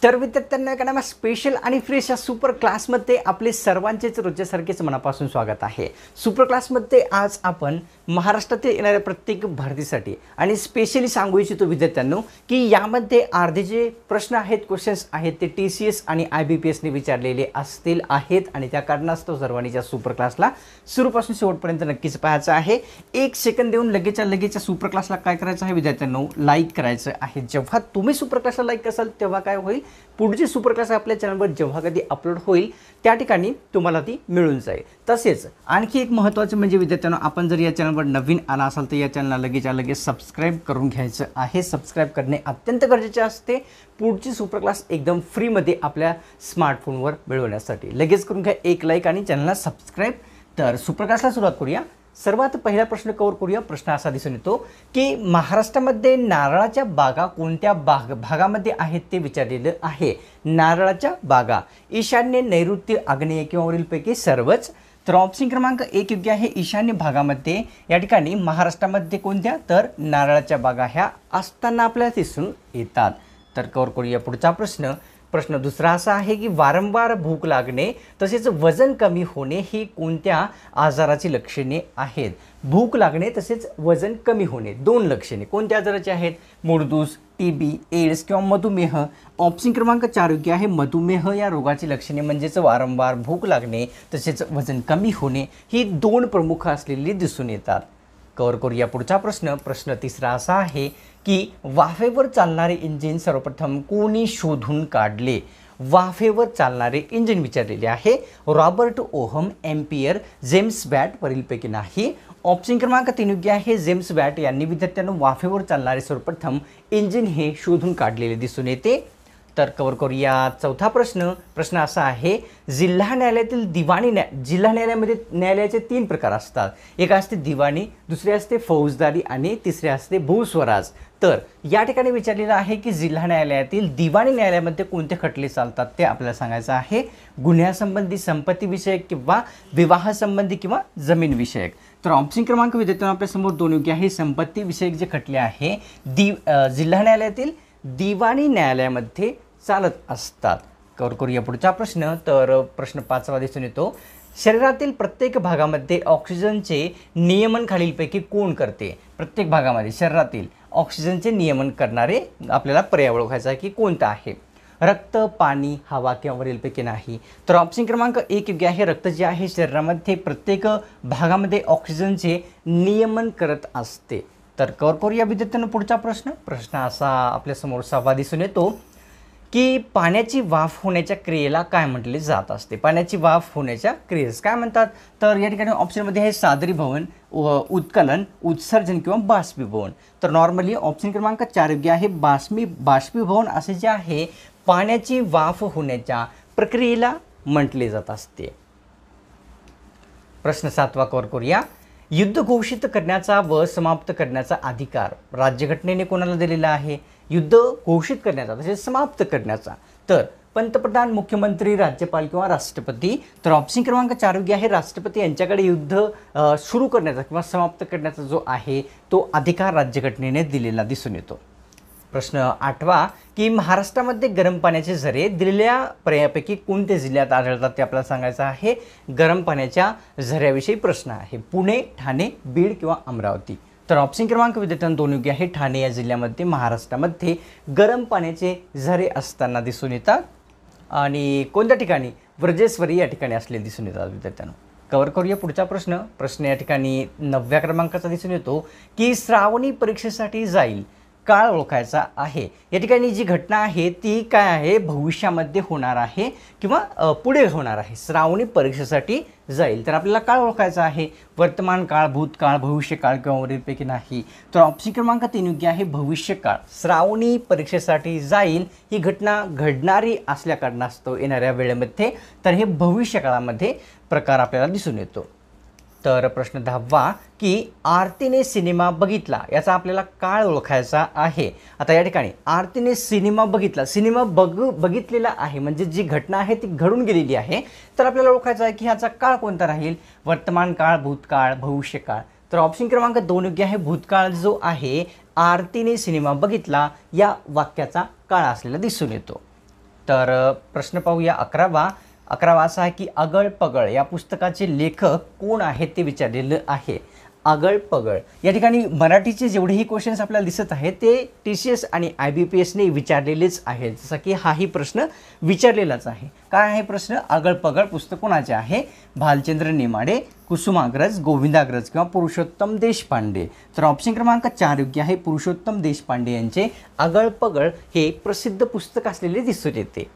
तर विद्यार्थ्यांना एका स्पेशल आणि फ्रेश या सुपर क्लासमध्ये आपले सर्वांचेच रोजच्यासारखेच मनापासून स्वागत आहे। सुपर क्लासमध्ये आज आपण महाराष्ट्रातील येणाऱ्या प्रत्येक भरतीसाठी आणि स्पेशली सांगू इच्छितो विद्यार्थ्यांनो की यामध्ये अर्धे जे प्रश्न आहेत, क्वेश्चन्स आहेत ते TCS आणि IBPS ने विचारलेले असतील आहेत आणि त्या कारणास्तव सर्वांनी या सुपर क्लासला सुरूपासून शेवटपर्यंत नक्कीच पाहायचं आहे। एक सेकंद देऊन लगेच सुपर क्लासला काय करायचं आहे विद्यार्थ्यांनो, लाईक करायचं आहे। जेव्हा तुम्ही सुपर क्लासला लाईक कराल तेव्हा काय होईल, पुढची सुपर क्लास आपल्या चॅनलवर जेव्हा कधी अपलोड होईल त्या ठिकाणी तुम्हाला ती मिळून जाईल। तसेच आणखी एक महत्त्वाचं म्हणजे विद्यार्थ्यांनो, आपण जर या चॅनलवर नवीन आला असाल तर या चॅनलला लगेच सबस्क्राइब करून घ्यायचं आहे। सबस्क्राइब करणे अत्यंत गरजेचे असते पुढची सुपर क्लास एकदम फ्रीमध्ये आपल्या स्मार्टफोनवर मिळवण्यासाठी। लगेच करून घ्या एक लाईक आणि चॅनलला सबस्क्राइब। तर सुपर क्लासला सुरुवात करूया। सर्वात पहिला प्रश्न कव्हर करूया। प्रश्न असा दिसून येतो की महाराष्ट्रामध्ये नारळाच्या बागा कोणत्या भागामध्ये आहेत ते विचारलेलं आहे। नारळाच्या बागा ईशान्य, नैऋत्य, आग्नेय किंवा वरीलपैकी सर्वच। तर ऑप्शन क्रमांक 1 योग्य आहे। ईशान्य भागामध्ये या ठिकाणी महाराष्ट्रामध्ये कोणत्या, तर नारळाच्या बागा ह्या असताना आपल्याला दिसून येतात। तर कव्हर करूया पुढचा प्रश्न। प्रश्न दुसरा असा आहे की वारंवार भूक लागणे तसेच वजन कमी होणे ही कोणत्या आजाराची लक्षणे आहेत। भूक लागणे तसेच वजन कमी होणे दोन लक्षणे कोणत्या आजाराची आहेत, मूळदूस, TB, एड्स किंवा मधुमेह। ऑप्शन क्रमांक 4 योग्य आहे। मधुमेह या रोगाची लक्षणे म्हणजेच वारंवार भूक लागणे तसेच वजन कमी होणे ही दोन प्रमुख असलेली दिसून येतात। कव्हर करूया पुढचा प्रश्न। प्रश्न तिसरा असा आहे की वाफेवर चालणारे इंजिन सर्वप्रथम कोणी शोधून काढले। वाफेवर चालणारे इंजिन विचारलेले आहे। Robert ohm, ampere, James watt वरीलपैकी नाही। ऑप्शन क्रमांक 3 योग्य आहे। जेम्स वॅट यांनी विद्यार्थ्यांना वाफेवर चालणारे सर्वप्रथम इंजिन हे शोधून काढलेले दिसून येते। तर कव्हर करूया चौथा प्रश्न। प्रश्न असा आहे, जिल्हा न्यायालयातील जिल्हा न्यायालयामध्ये न्यायालयाचे 3 प्रकार असतात। एक असते दिवाणी, दुसरे असते फौजदारी आणि तिसरे असते भूस्वराज। तर या ठिकाणी विचारलेलं आहे की जिल्हा न्यायालयातील दिवाणी न्यायालयामध्ये कोणते खटले चालतात ते आपल्याला सांगायचं आहे। गुन्ह्यासंबंधी, संपत्ती विषयक किंवा विवाह संबंधी किंवा जमीन विषयक। तर ऑप्शन क्रमांक विद्यार्थ्यांना आपल्यासमोर 2 योग्य आहे। संपत्ती विषयक जे खटले आहे जिल्हा न्यायालयातील दिवाणी न्यायालयामध्ये चालत असतात। कव्हर करूया पुढचा प्रश्न। तर प्रश्न 5वा दिसून येतो, शरीरातील प्रत्येक भागामध्ये ऑक्सिजनचे नियमन खालीलपैकी कोण करते। प्रत्येक भागामध्ये शरीरातील ऑक्सिजनचे नियमन करणारे आपल्याला पर्याय ओळखायचा आहे की कोणता आहे। रक्त, पाणी, हवा किंवा वरीलपैकी नाही। तर ऑप्शन क्रमांक 1 योग्य आहे। रक्त जे आहे शरीरामध्ये प्रत्येक भागामध्ये ऑक्सिजनचे नियमन करत असते। तर कव्हर करूया विद्यार्थ्यांना पुढचा प्रश्न। प्रश्न असा आपल्यासमोर 6वा दिसून येतो की पाण्याची वाफ होण्याच्या क्रियेला काय म्हटले जात असते। पाण्याची वाफ होण्याच्या क्रियेस काय म्हणतात। तर या ठिकाणी ऑप्शनमध्ये आहे सादरीभवन, उत्कलन, उत्सर्जन किंवा बाष्पीभवन। तर नॉर्मली ऑप्शन क्रमांक 4 योग्य आहे। बाष्पीभवन असे जे आहे पाण्याची वाफ होण्याच्या प्रक्रियेला म्हटले जात असते। प्रश्न 7वा कव्हर करूया। युद्ध घोषित करण्याचा व समाप्त करण्याचा अधिकार राज्यघटनेने कोणाला दिलेला आहे। युद्ध घोषित करण्याचा तसेच समाप्त करण्याचा, तर पंतप्रधान, मुख्यमंत्री, राज्यपाल किंवा राष्ट्रपती। तर ऑप्शन क्रमांक 4 योग्य आहे। राष्ट्रपती यांच्याकडे युद्ध सुरू करण्याचा किंवा समाप्त करण्याचा जो आहे तो अधिकार राज्यघटनेने दिलेला दिसून येतो। प्रश्न 8वा की महाराष्ट्रामध्ये गरम पाण्याचे झरे दिलेल्या पर्यायापैकी कोणत्या जिल्ह्यात आढळतात ते आपल्याला सांगायचं आहे। गरम पाण्याच्या झऱ्याविषयी प्रश्न आहे। पुणे, ठाणे, बीड किंवा अमरावती। तर ऑप्शन क्रमांक विद्यार्थ्यांना 2 योग्य आहे। ठाणे या जिल्ह्यामध्ये महाराष्ट्रामध्ये गरम पाण्याचे झरे असताना दिसून येतात आणि कोणत्या ठिकाणी, व्रजेश्वरी या ठिकाणी असलेले दिसून येतात विद्यार्थ्यांना। कव्हर करूया पुढचा प्रश्न। प्रश्न या ठिकाणी 9व्या क्रमांकाचा दिसून येतो की श्रावणी परीक्षेसाठी जाईल काळ ओळखायचा आहे। या ठिकाणी जी घटना आहे ती काय आहे, भविष्यामध्ये होणार आहे किंवा पुढे होणार आहे। श्रावणी परीक्षेसाठी जाईल तर आपल्याला काळ ओळखायचा आहे। वर्तमान काळ, भूतकाळ, भविष्यकाळ किंवा वरीलपैकी नाही। तर ऑप्शन क्रमांक 3 योग्य आहे। भविष्यकाळ, श्रावणी परीक्षेसाठी जाईल ही घटना घडणारी असल्या कारणास्तव येणाऱ्या वेळेमध्ये, तर हे भविष्यकाळामध्ये प्रकार आपल्याला दिसून येतो। तर प्रश्न 10वा की आरतीने सिनेमा बघितला याचा आपल्याला काळ ओळखायचा आहे। आता या ठिकाणी आरतीने सिनेमा बघितला, बघितलेला आहे म्हणजे जी घटना आहे ती घडून गेलेली आहे। तर आपल्याला ओळखायचं आहे की ह्याचा काळ कोणता राहील, वर्तमान काळ, भूतकाळ, भविष्यकाळ। तर ऑप्शन क्रमांक 2 योग्य आहे। भूतकाळ जो आहे आरतीने सिनेमा बघितला या वाक्याचा काळ असलेला दिसून येतो। तर प्रश्न पाहूया 11वा असा आहे की अगळ पगळ या पुस्तकाचे लेखक कोण आहेत ते विचारलेलं आहे. अगळ पगळ या ठिकाणी मराठीचे जेवढेही क्वेश्चन्स आपल्याला दिसत आहेत ते TCS आणि IBPSने विचारलेलेच आहेत. जसं की हाही प्रश्न विचारलेलाच आहे. काय आहे प्रश्न? अगळ पगळ पुस्तक कोणाचे आहे? भालचंद्र नेमाडे, कुसुमाग्रज, गोविंदाग्रज किंवा पुरुषोत्तम देशपांडे. तर ऑप्शन क्रमांक 4 योग्य आहे. पुरुषोत्तम देशपांडे यांचे अगळ पगळ हे प्रसिद्ध पुस्तक असलेले दिसून येते.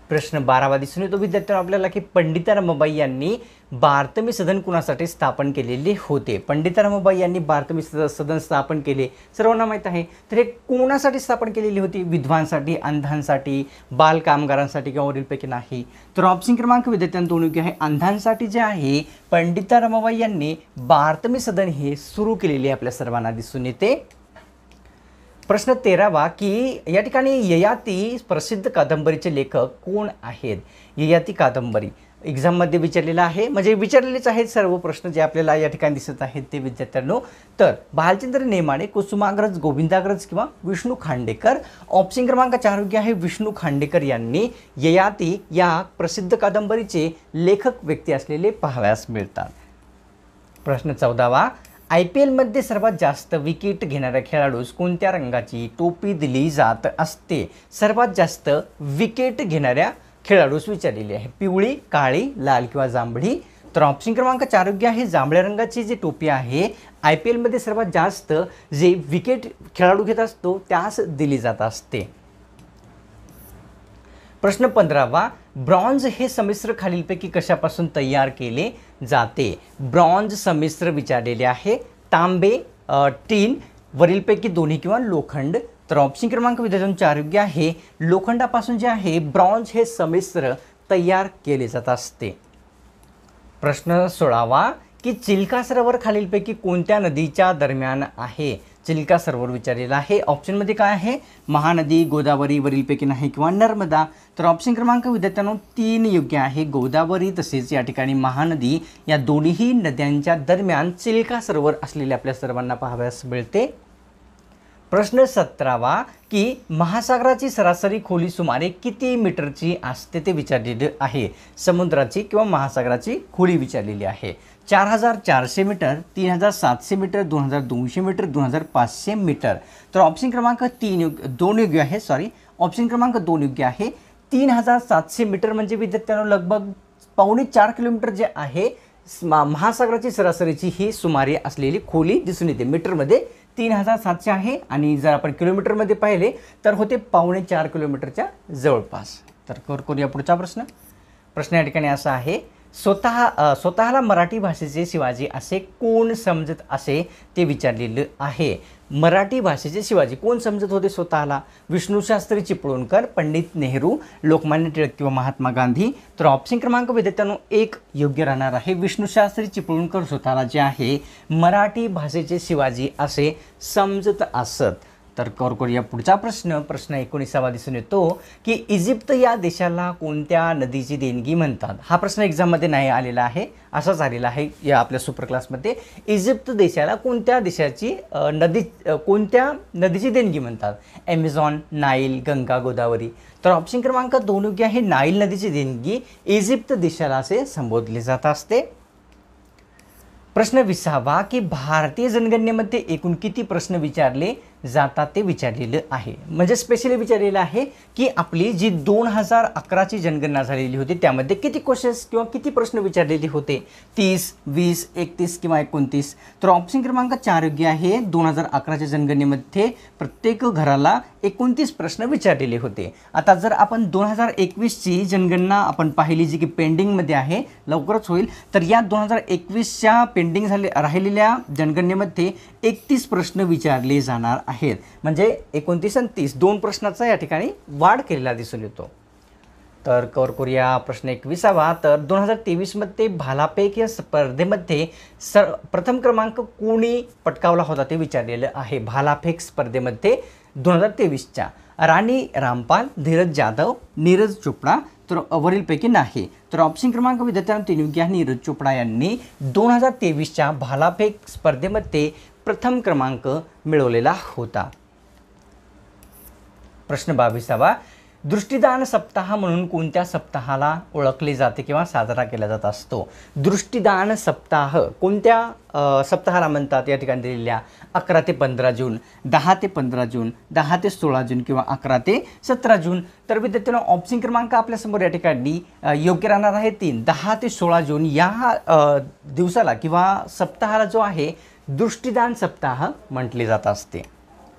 प्रश्न 12वा दिसून येतो विद्यार्थ्यांना आपल्याला की पंडिता रमाबाई यांनी बारतमी सदन कुणासाठी स्थापन केलेले होते? पंडिता रमाबाई यांनी बारतमी सदन स्थापन केले सर्वांना माहीत आहे. तर हे कोणासाठी स्थापन केलेली होती? विधवांसाठी, अंधांसाठी, बाल कामगारांसाठी किंवा वरीलपैकी नाही? तर ऑप्शन क्रमांक विद्यार्थ्यांना 2 योग्य आहे. अंधांसाठी जे आहे पंडिता रमाबाई यांनी बारतमी सदन हे सुरू केलेले आपल्या सर्वांना दिसून येते. प्रश्न 13वा की या ठिकाणी ययाती प्रसिद्ध कादंबरीचे लेखक कोण आहेत? ययाती कादंबरी एक्झाममध्ये विचारलेला आहे, म्हणजे विचारलेलेच आहेत सर्व प्रश्न जे आपल्याला या ठिकाणी दिसत आहेत ते विद्यार्थ्यांनो. तर भालचंद्र नेमाडे, कुसुमाग्रज, गोविंदाग्रज किंवा विष्णू खांडेकर. ऑप्शन क्रमांक 4 योग्य आहे. विष्णू खांडेकर यांनी ययाती या प्रसिद्ध कादंबरीचे लेखक व्यक्ती असलेले पाहावयास मिळतात. प्रश्न 14वा IPL मध्ये सर्वात जास्त विकेट घेणाऱ्या खेळाडूस कोणत्या रंगाची टोपी दिली जात असते? सर्वात जास्त विकेट घेणाऱ्या खेळाडूस विचारलेली आहे. पिवळी, काळी, लाल किंवा जांभळी? तर ऑप्शन क्रमांक 4 योग्य आहे. जांभळ्या रंगाची जी टोपी आहे IPL मध्ये सर्वात जास्त जे विकेट खेळाडू घेत असतो त्यास दिली जात असते. प्रश्न 15वा ब्रॉन्झ हे संमिश्र खालीलपैकी कशापासून तयार केले जाते? ब्रॉन्झ संमिश्र विचारलेले आहे. तांबे, टीन, वरीलपैकी दोन्ही किंवा लोखंड? तर ऑप्शन क्रमांक विद्यार्थ्यांनो 4 योग्य आहे. लोखंडापासून जे आहे ब्रॉन्झ हे संमिश्र तयार केले जात असते. प्रश्न 16वा की चिल्का सरोवर खालीलपैकी कोणत्या नदीच्या दरम्यान आहे? चिल्का सरोवर विचारलेला आहे. ऑप्शनमध्ये काय आहे? महानदी, गोदावरी, वरीलपैकी नाही किंवा नर्मदा? तर ऑप्शन क्रमांक विद्यार्थ्यांनो 3 योग्य आहे. गोदावरी तसेच या ठिकाणी महानदी या दोन्ही नद्यांच्या दरम्यान चिल्का सरोवर असलेले आपल्या सर्वांना पाहावयास मिळते. प्रश्न 17वा की महासागराची सरासरी खोली सुमारे किती मीटरची असते ते विचारलेले आहे? समुद्राची किंवा महासागराची खोली विचारलेली आहे. 4400 मीटर, 3700 मीटर, 2200 मीटर, 2500 मीटर? तर ऑप्शन क्रमांक 2 योग्य आहे. ऑप्शन क्रमांक 2 योग्य आहे. 3700 मीटर म्हणजे विद्यार्थ्यांनो लगभग 4.25 किलोमीटर जे आहे महासागराची सरासरीची ही सुमारे असलेली खोली दिसून येते. मीटरमध्ये 3700 आहे आणि जर आपण किलोमीटरमध्ये पाहिले तर होते 4.25 किलोमीटरच्या जवळपास. तर करूया पुढचा प्रश्न या ठिकाणी असा आहे. स्वतःला मराठी भाषेचे शिवाजी असे कोण समजत असे ते विचारलेलं आहे? मराठी भाषेचे शिवाजी कोण समजत होते स्वतःला? विष्णुशास्त्री चिपळूणकर, पंडित नेहरू, लोकमान्य टिळक किंवा महात्मा गांधी? तर ऑप्शन क्रमांक विद्यार्थ्यांनो 1 योग्य राहणार आहे. विष्णुशास्त्री चिपळूणकर स्वतःला जे आहे मराठी भाषेचे शिवाजी असे समजत असत. तर करूया पुढचा प्रश्न 19वा दिसून येतो की इजिप्त या देशाला कोणत्या नदीची देणगी म्हणतात? हा प्रश्न एक्झाममध्ये नाही आलेला आहे, असाच आलेला आहे या आपल्या सुपर क्लासमध्ये. इजिप्त देशाला कोणत्या नदीची देणगी म्हणतात? Amazon, Nile, Ganga, Godavari? तर ऑप्शन क्रमांक 2 योग्य आहे. नाईल नदीची देणगी इजिप्त देशाला असे संबोधले जात असते. प्रश्न 20वा की भारतीय जनगणनेमध्ये एकूण किती प्रश्न विचारले जातात ते विचारलेलं आहे? म्हणजे स्पेशली विचारलेलं आहे की आपली जी 2011ची जनगणना झालेली होती त्यामध्ये किती क्वेश्चन्स किंवा किती प्रश्न विचारलेले होते? 30, 20, 31 किंवा 29? तर ऑप्शन क्रमांक 4 योग्य आहे. 2011च्या जनगणनेमध्ये प्रत्येक घराला 29 प्रश्न विचारलेले होते. आता जर आपण 2021ची जनगणना आपण पाहिली जी की पेंडिंगमध्ये आहे, लवकरच होईल, तर या 2021च्या पेंडिंग राहिलेल्या जनगणनेमध्ये 31 प्रश्न विचारले जाणार आहेत. म्हणजे 29 आणि 30 2 प्रश्नाचा या ठिकाणी वाढ केलेला दिसून येतो. तर करूया प्रश्न 21वा. तर 2023मध्ये भालाफेक या स्पर्धेमध्ये प्रथम क्रमांक कोणी पटकावला होता ते विचारलेलं आहे? भालाफेक स्पर्धेमध्ये 2023च्या राणी रामपाल, धीरज जाधव, नीरज चोपडा? तर वरीलपैकी नाही. तर ऑप्शन क्रमांक विद्यार्थ्यांना 3 योग्य आहे. नीरज चोपडा यांनी 2023च्या भालाफेक स्पर्धेमध्ये प्रथम क्रमांक मिळवलेला होता. प्रश्न 22वा. दृष्टिदान सप्ताह म्हणून कोणत्या सप्ताहाला ओळखले जाते किंवा साजरा केला जात असतो? दृष्टिदान सप्ताह कोणत्या सप्ताहाला म्हणतात? या ठिकाणी दिलेल्या 11 ते 15 जून, 10 ते 15 जून, 10 ते 16 जून किंवा 11 ते 17 जून. तर विद्यार्थ्यांनो ऑप्शन क्रमांक आपल्यासमोर या ठिकाणी योग्य राहणार आहे 3. 10 ते 16 जून या दिवसाला किंवा सप्ताहाला जो आहे दृष्टिदान सप्ताह म्हटले जात असते.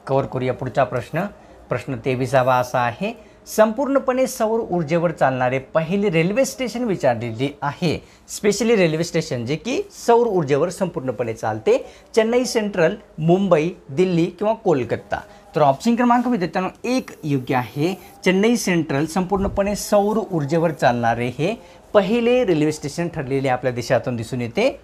कव्हर करूया पुढचा प्रश्न. प्रश्न 23वा असा आहे, संपूर्णपणे सौर ऊर्जेवर चालणारे पहिले रेल्वे स्टेशन विचारलेले आहे. स्पेशली रेल्वे स्टेशन जे की सौर ऊर्जेवर संपूर्णपणे चालते. चेन्नई सेंट्रल, मुंबई, दिल्ली किंवा कोलकाता. तर ऑप्शन क्रमांक विद्यार्थ्यांनो 1 योग्य आहे. चेन्नई सेंट्रल संपूर्णपणे सौर ऊर्जेवर चालणारे हे पहिले रेल्वे स्टेशन ठरलेले आपल्या देशातून दिसून येते.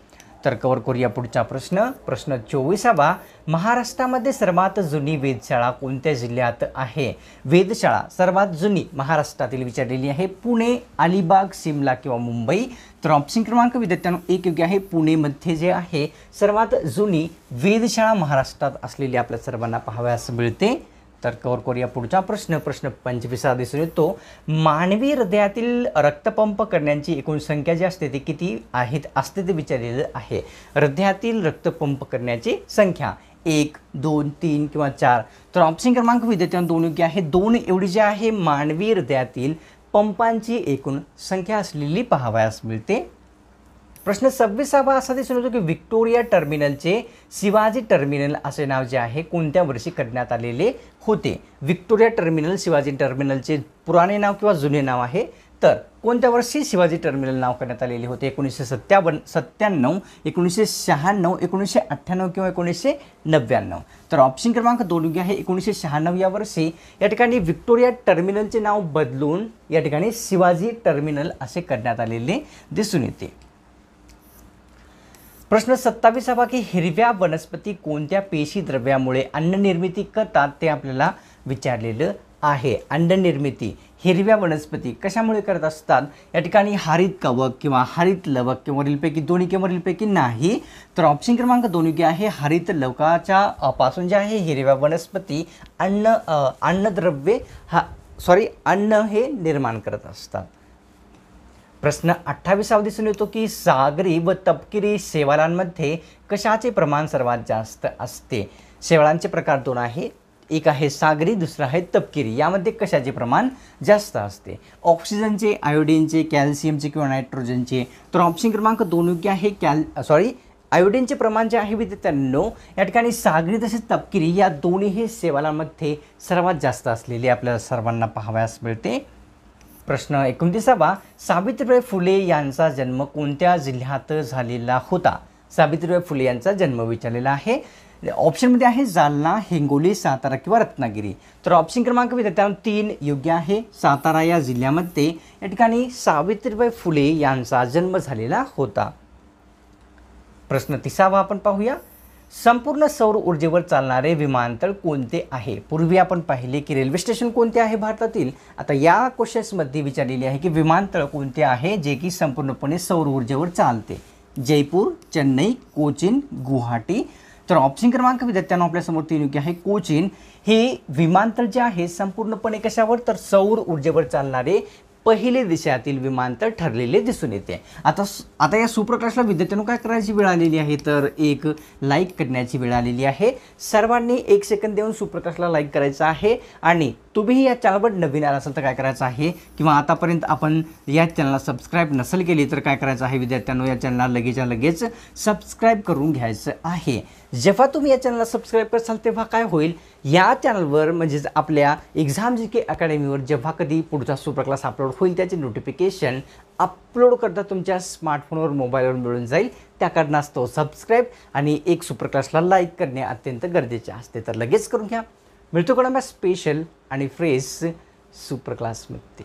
तर कव्हर करूया पुढचा प्रश्न. प्रश्न 24वा, महाराष्ट्रामध्ये सर्वात जुनी वेधशाळा कोणत्या जिल्ह्यात आहे? वेधशाळा सर्वात जुनी महाराष्ट्रातील विचारलेली आहे. पुणे, अलिबाग, शिमला किंवा मुंबई. तर ऑप्शन क्रमांक विद्यार्थ्यांनो 1 योग्य आहे. पुणेमध्ये जे आहे सर्वात जुनी वेधशाळा महाराष्ट्रात असलेली आपल्या सर्वांना पाहावयास मिळते. तर कव्हर करूया पुढचा प्रश्न. प्रश्न 25 दिसून येतो, मानवी हृदयातील रक्तपंप करण्याची एकूण संख्या जी असते ती किती आहेत असते ते विचारलेलं आहे. हृदयातील रक्तपंप करण्याची संख्या 1, 2, 3 किंवा 4. तर ऑप्शन क्रमांक विद्यार्थ्यांनो 2 योग्य आहे. 2 एवढी जी आहे मानवी हृदयातील पंपांची एकूण संख्या असलेली पाहावयास मिळते. प्रश्न 26वा असा दिसून येतो की व्हिक्टोरिया टर्मिनलचे शिवाजी टर्मिनल असे नाव जे आहे कोणत्या वर्षी करण्यात आलेले होते? व्हिक्टोरिया टर्मिनल शिवाजी टर्मिनलचे पुराणे नाव किंवा जुने नाव आहे. तर कोणत्या वर्षी शिवाजी टर्मिनल नाव करण्यात आलेले होते? 1997, 1996, 1998 किंवा 1999. तर ऑप्शन क्रमांक 2 योग्य आहे. 1996 या वर्षी या ठिकाणी व्हिक्टोरिया टर्मिनलचे नाव बदलून या ठिकाणी शिवाजी टर्मिनल असे करण्यात आलेले दिसून येते. प्रश्न 27वा की हिरव्या वनस्पती कोणत्या पेशी द्रव्यामुळे अन्न निर्मिती करतात ते आपल्याला विचारलेलं आहे. अन्न निर्मिती हिरव्या वनस्पती कशामुळे करत असतात? या ठिकाणी हरित कवक किंवा हरित लवक किंवा वरीलपैकी दोन्ही किंवा वरीलपैकी नाही. तर ऑप्शन क्रमांक 2 योग्य आहे. हरित लवकाच्या पासून जे आहे हिरव्या वनस्पती अन्न हे निर्माण करत असतात. प्रश्न 28वा दिसून येतो की सागरी व तपकिरी शेवाळांमध्ये कशाचे प्रमाण सर्वात जास्त असते? शेवाळांचे प्रकार 2 आहे. एक आहे सागरी, दुसरा आहे तपकिरी. यामध्ये कशाचे प्रमाण जास्त असते? ऑक्सिजनचे, आयोडीनचे, कॅल्शियमचे किंवा नायट्रोजनचे. तर ऑप्शन क्रमांक 2 योग्य आहे. आयोडीनचे प्रमाण जे आहे विद्यार्थ्यांनो या ठिकाणी सागरी तसेच तपकिरी या दोन्ही शेवाळांमध्ये सर्वात जास्त असलेले आपल्याला सर्वांना पाहावयास मिळते. प्रश्न 29वा, सावित्रीबाई फुले यांचा जन्म कोणत्या जिल्ह्यात झालेला होता? सावित्रीबाई फुले यांचा जन्म विचारलेला आहे. ऑप्शनमध्ये आहे जालना, हिंगोली, सातारा किंवा रत्नागिरी. तर ऑप्शन क्रमांक विद्यार्थ्यांनो 3 योग्य आहे. सातारा या जिल्ह्यामध्ये या ठिकाणी सावित्रीबाई फुले यांचा जन्म झालेला होता. प्रश्न 30वा आपण पाहूया. संपूर्ण सौर ऊर्जेवर चालणारे विमानतळ कोणते आहे? पूर्वी आपण पाहिले की रेल्वे स्टेशन कोणते आहे भारतातील. आता या क्वेश्चन्समध्ये विचारलेले आहे की विमानतळ कोणते आहे जे की संपूर्णपणे सौर ऊर्जेवर चालते? जयपूर, चेन्नई, कोचीन, गुवाहाटी. तर ऑप्शन क्रमांक विद्यार्थ्यांना आपल्यासमोर 3 योग्य आहे. कोचीन हे विमानतळ जे आहे संपूर्णपणे कशावर? तर सौर ऊर्जेवर चालणारे पहिले देशातील विमानतळ ठरलेले दिसून येते. आता या सुपर क्लासला विद्यार्थ्यांनो काय करायची वेळ आलेली आहे? तर एक लाईक करण्याची वेळ आलेली आहे. सर्वांनी 1 सेकंद देऊन सुपर क्लासला लाईक करायचं आहे. आणि तुम्ही या चॅनलवर नवीन आला असाल तर काय करायचं आहे किंवा आतापर्यंत आपण या चॅनलला सबस्क्राईब नसेल केली तर काय करायचं आहे विद्यार्थ्यांनो? या चॅनलला लगेच सबस्क्राईब करून घ्यायचं आहे. जेव्हा तुम्ही या चॅनलला सबस्क्राईब कराल तेव्हा काय होईल? या चॅनलवर म्हणजेच आपल्या एक्झाम जी के अकॅडमीवर जेव्हा कधी पुढचा सुपर क्लास अपलोड होईल त्याचे नोटिफिकेशन अपलोड करता तुमच्या स्मार्टफोनवर, मोबाईलवर मिळून जाईल. त्या कारणास्तव सबस्क्राईब आणि एक सुपर क्लासला लाईक करणे अत्यंत गरजेचे असते. तर लगेच करून घ्या. मिळतो कडा स्पेशल आणि फ्रेश सुपर क्लासमध्ये.